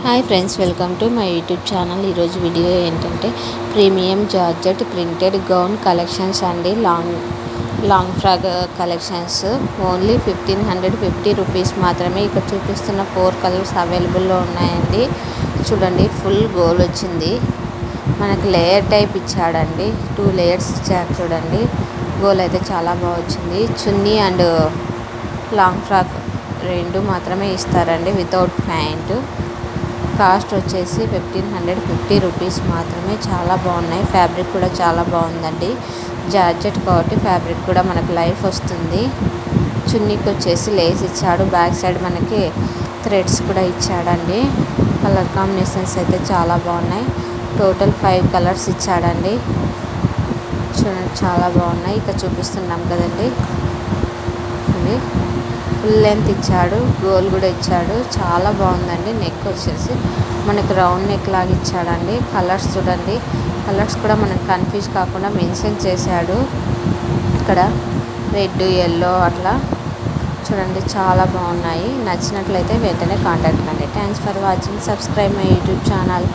Hi friends, welcome to my YouTube channel. ఈరోజు video ఏంటంటే premium georgette printed gown collections అండి. Long frock collections only 1550 rupees మాత్రమే. ఇక్కడ చూపిస్తున్న 4 కలర్స్ అవైలబుల్లో ఉన్నాయండి. చూడండి, ఫుల్ గోల్ వచ్చింది. మనకు లేయర్ టైప్ ఇచ్చాడండి, 2 లేయర్స్ ఇచ్చారు. చూడండి, గోల్ అయితే చాలా బాగా వచ్చింది. చున్నీ అండ్ లాంగ్ ఫ్రాక్ రెండు మాత్రమే ఇస్తారండి, వితౌట్ ప్యాంట్. కాస్ట్ వచ్చేసి 1550 రూపీస్ మాత్రమే. చాలా బాగున్నాయి. ఫ్యాబ్రిక్ కూడా చాలా బాగుందండి. జార్జెట్ కాబట్టి ఫ్యాబ్రిక్ కూడా మనకు లైఫ్ వస్తుంది. చున్నీకి వచ్చేసి లేస్ ఇచ్చాడు. బ్యాక్ సైడ్ మనకి థ్రెడ్స్ కూడా ఇచ్చాడండి. కలర్ కాంబినేషన్స్ అయితే చాలా బాగున్నాయి. టోటల్ 5 కలర్స్ ఇచ్చాడండి. చూడండి, చాలా బాగున్నాయి. ఇక్కడ చూపిస్తున్నాం కదండి, ఇది ఫుల్ లెంత్ ఇచ్చాడు. గోల్ కూడా ఇచ్చాడు. చాలా బాగుందండి. నెక్ వచ్చేసి మనకు రౌండ్ నెక్ లాగా ఇచ్చాడండి. కలర్స్ చూడండి, కలర్స్ కూడా మనకు కన్ఫ్యూజ్ కాకుండా మెన్షన్ చేశాడు. ఇక్కడ రెడ్, ఎల్లో అట్లా చూడండి, చాలా బాగున్నాయి. నచ్చినట్లయితే వెంటనే కాంటాక్ట్ కండి. Thanks for watching. Subscribe my YouTube channel.